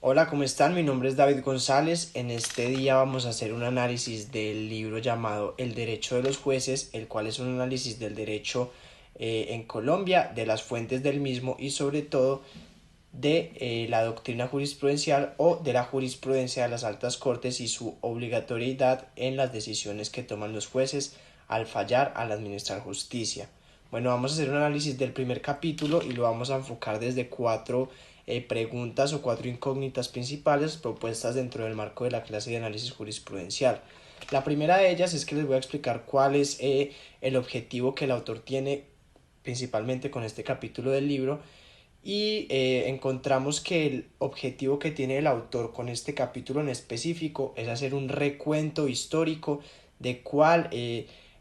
Hola, ¿cómo están? Mi nombre es David González. En este día vamos a hacer un análisis del libro llamado El Derecho de los Jueces, el cual es un análisis del derecho en Colombia, de las fuentes del mismo y sobre todo de la doctrina jurisprudencial o de la jurisprudencia de las altas cortes y su obligatoriedad en las decisiones que toman los jueces al fallar al administrar justicia. Bueno, vamos a hacer un análisis del primer capítulo y lo vamos a enfocar desde cuatro preguntas o cuatro incógnitas principales propuestas dentro del marco de la clase de análisis jurisprudencial. La primera de ellas es que les voy a explicar cuál es el objetivo que el autor tiene principalmente con este capítulo del libro y encontramos que el objetivo que tiene el autor con este capítulo en específico es hacer un recuento histórico de cuál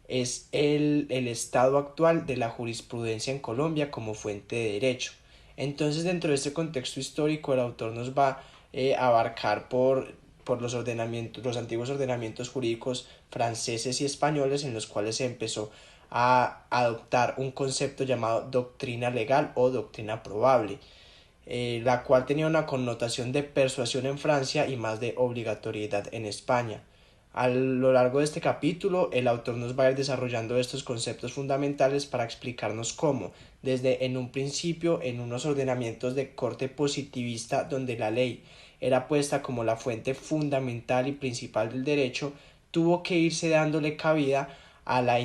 es el estado actual de la jurisprudencia en Colombia como fuente de derecho. Entonces, dentro de este contexto histórico, el autor nos va a abarcar por los antiguos ordenamientos jurídicos franceses y españoles en los cuales se empezó a adoptar un concepto llamado doctrina legal o doctrina probable, la cual tenía una connotación de persuasión en Francia y más de obligatoriedad en España. A lo largo de este capítulo, el autor nos va a ir desarrollando estos conceptos fundamentales para explicarnos cómo, desde en un principio, en unos ordenamientos de corte positivista donde la ley era puesta como la fuente fundamental y principal del derecho, tuvo que irse dándole cabida a la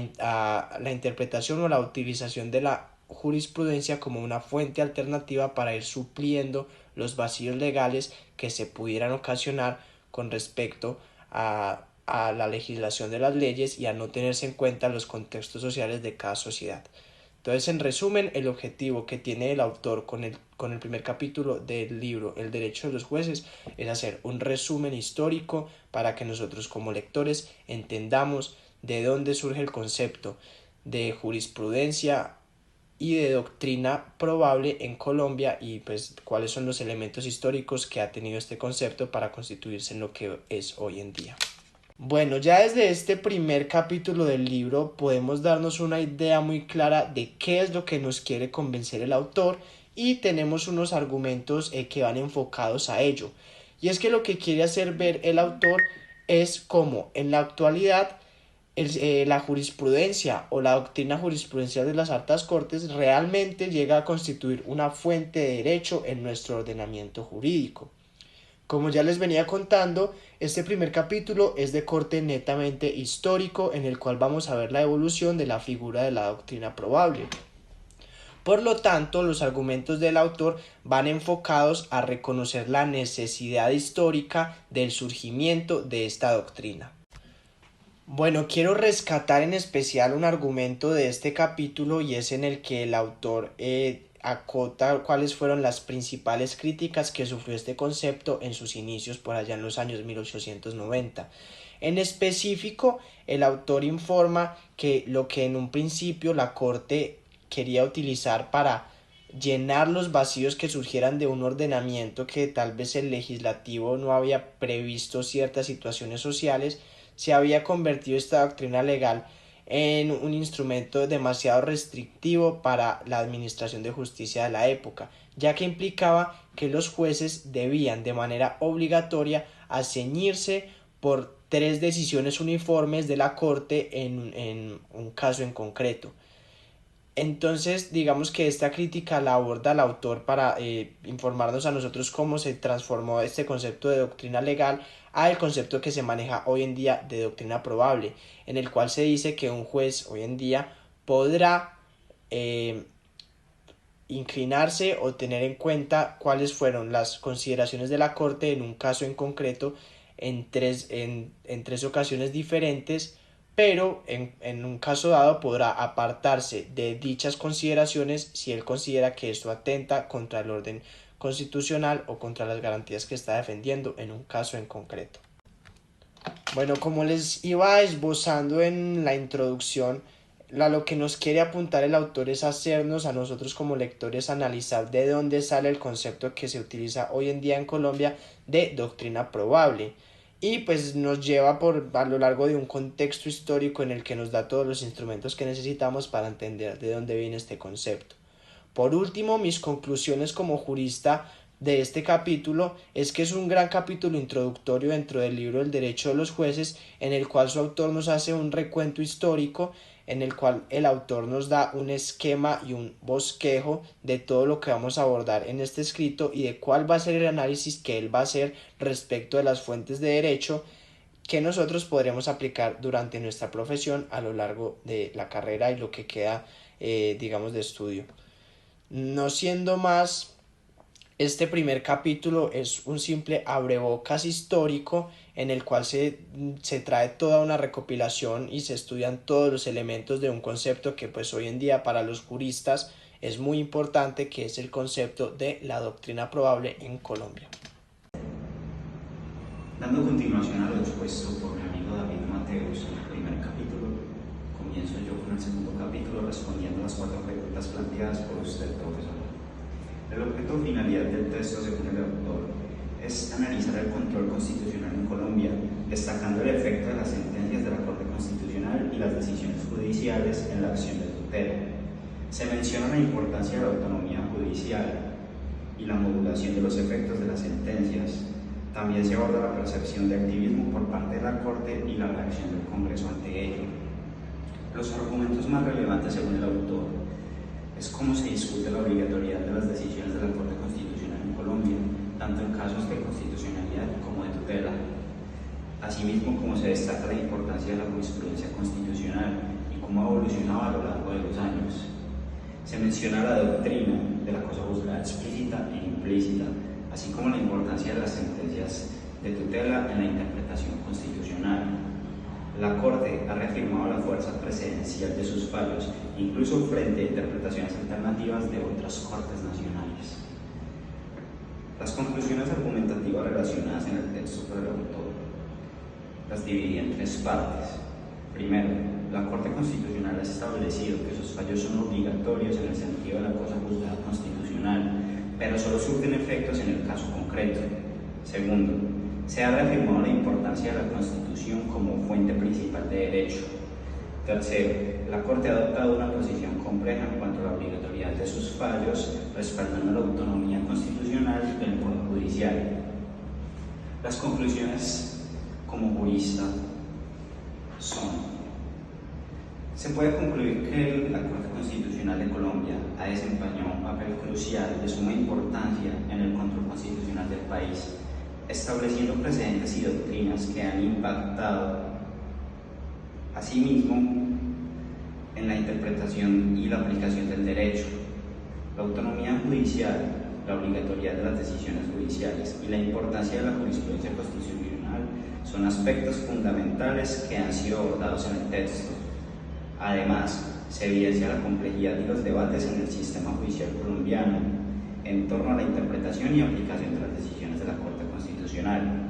interpretación o la utilización de la jurisprudencia como una fuente alternativa para ir supliendo los vacíos legales que se pudieran ocasionar con respecto a la legislación de las leyes y a no tenerse en cuenta los contextos sociales de cada sociedad. Entonces, en resumen, el objetivo que tiene el autor con el primer capítulo del libro El Derecho de los Jueces es hacer un resumen histórico para que nosotros como lectores entendamos de dónde surge el concepto de jurisprudencia y de doctrina probable en Colombia y pues cuáles son los elementos históricos que ha tenido este concepto para constituirse en lo que es hoy en día. Bueno, ya desde este primer capítulo del libro podemos darnos una idea muy clara de qué es lo que nos quiere convencer el autor y tenemos unos argumentos que van enfocados a ello. Y es que lo que quiere hacer ver el autor es cómo en la actualidad la jurisprudencia o la doctrina jurisprudencial de las altas cortes realmente llega a constituir una fuente de derecho en nuestro ordenamiento jurídico. Como ya les venía contando, este primer capítulo es de corte netamente histórico en el cual vamos a ver la evolución de la figura de la doctrina probable. Por lo tanto, los argumentos del autor van enfocados a reconocer la necesidad histórica del surgimiento de esta doctrina. Bueno, quiero rescatar en especial un argumento de este capítulo y es en el que el autor acota cuáles fueron las principales críticas que sufrió este concepto en sus inicios por allá en los años 1890. En específico, el autor informa que lo que en un principio la Corte quería utilizar para llenar los vacíos que surgieran de un ordenamiento que tal vez el legislativo no había previsto ciertas situaciones sociales, se había convertido esta doctrina legal en un instrumento demasiado restrictivo para la administración de justicia de la época, ya que implicaba que los jueces debían de manera obligatoria ceñirse por tres decisiones uniformes de la Corte en un caso en concreto. Entonces, digamos que esta crítica la aborda el autor para informarnos a nosotros cómo se transformó este concepto de doctrina legal al concepto que se maneja hoy en día de doctrina probable, en el cual se dice que un juez hoy en día podrá eh, inclinarse o tener en cuenta cuáles fueron las consideraciones de la Corte en un caso en concreto en tres ocasiones diferentes, pero en un caso dado podrá apartarse de dichas consideraciones si él considera que esto atenta contra el orden constitucional o contra las garantías que está defendiendo en un caso en concreto. Bueno, como les iba esbozando en la introducción, lo que nos quiere apuntar el autor es hacernos a nosotros como lectores analizar de dónde sale el concepto que se utiliza hoy en día en Colombia de doctrina probable y pues nos lleva a lo largo de un contexto histórico en el que nos da todos los instrumentos que necesitamos para entender de dónde viene este concepto. Por último, mis conclusiones como jurista de este capítulo es que es un gran capítulo introductorio dentro del libro El Derecho de los Jueces, en el cual su autor nos hace un recuento histórico, en el cual el autor nos da un esquema y un bosquejo de todo lo que vamos a abordar en este escrito y de cuál va a ser el análisis que él va a hacer respecto de las fuentes de derecho que nosotros podremos aplicar durante nuestra profesión a lo largo de la carrera y lo que queda, digamos, de estudio. No siendo más, este primer capítulo es un simple abrebocas histórico en el cual se trae toda una recopilación y se estudian todos los elementos de un concepto que pues hoy en día para los juristas es muy importante, que es el concepto de la doctrina probable en Colombia. Dando continuación a lo expuesto por mi amigo David Mateus en el primer capítulo, comienzo yo con el segundo capítulo respondiendo las 4 preguntas planteadas por usted, profesor. El objeto o finalidad del texto, según el autor, es analizar el control constitucional en Colombia, destacando el efecto de las sentencias de la Corte Constitucional y las decisiones judiciales en la acción de tutela. Se menciona la importancia de la autonomía judicial y la modulación de los efectos de las sentencias. También se aborda la percepción de activismo por parte de la Corte y la reacción del Congreso ante ello. Los argumentos más relevantes, según el autor, es cómo se discute la obligatoriedad de las decisiones de la Corte Constitucional en Colombia, tanto en casos de constitucionalidad como de tutela. Asimismo, cómo se destaca la importancia de la jurisprudencia constitucional y cómo ha evolucionado a lo largo de los años. Se menciona la doctrina de la cosa juzgada explícita e implícita, así como la importancia de las sentencias de tutela en la interpretación constitucional. La Corte ha reafirmado la fuerza precedencial de sus fallos, incluso frente a interpretaciones alternativas de otras cortes nacionales. Las conclusiones argumentativas relacionadas en el texto por el autor las dividí en 3 partes. Primero, la Corte Constitucional ha establecido que sus fallos son obligatorios en el sentido de la cosa juzgada constitucional, pero solo surten efectos en el caso concreto. Segundo, se ha reafirmado la importancia de la Constitución como fuente principal de derecho. Tercero, la Corte ha adoptado una posición compleja en cuanto a la obligatoriedad de sus fallos, respaldando la autonomía constitucional del Poder Judicial. Las conclusiones como jurista son: se puede concluir que la Corte Constitucional de Colombia ha desempeñado un papel crucial de suma importancia en el control constitucional del país, estableciendo precedentes y doctrinas que han impactado asimismo en la interpretación y la aplicación del derecho. La autonomía judicial, la obligatoriedad de las decisiones judiciales y la importancia de la jurisprudencia constitucional son aspectos fundamentales que han sido abordados en el texto. Además, se evidencia la complejidad de los debates en el sistema judicial colombiano en torno a la interpretación y aplicación de las decisiones de la Corte Constitucional.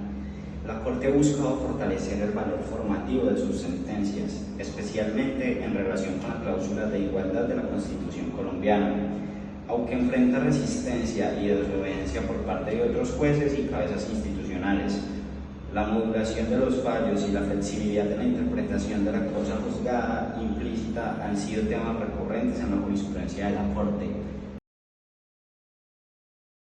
La Corte ha buscado fortalecer el valor formativo de sus sentencias, especialmente en relación con la cláusula de igualdad de la Constitución colombiana, aunque enfrenta resistencia y desobediencia por parte de otros jueces y cabezas institucionales. La modulación de los fallos y la flexibilidad de la interpretación de la cosa juzgada implícita han sido temas recurrentes en la jurisprudencia de la Corte,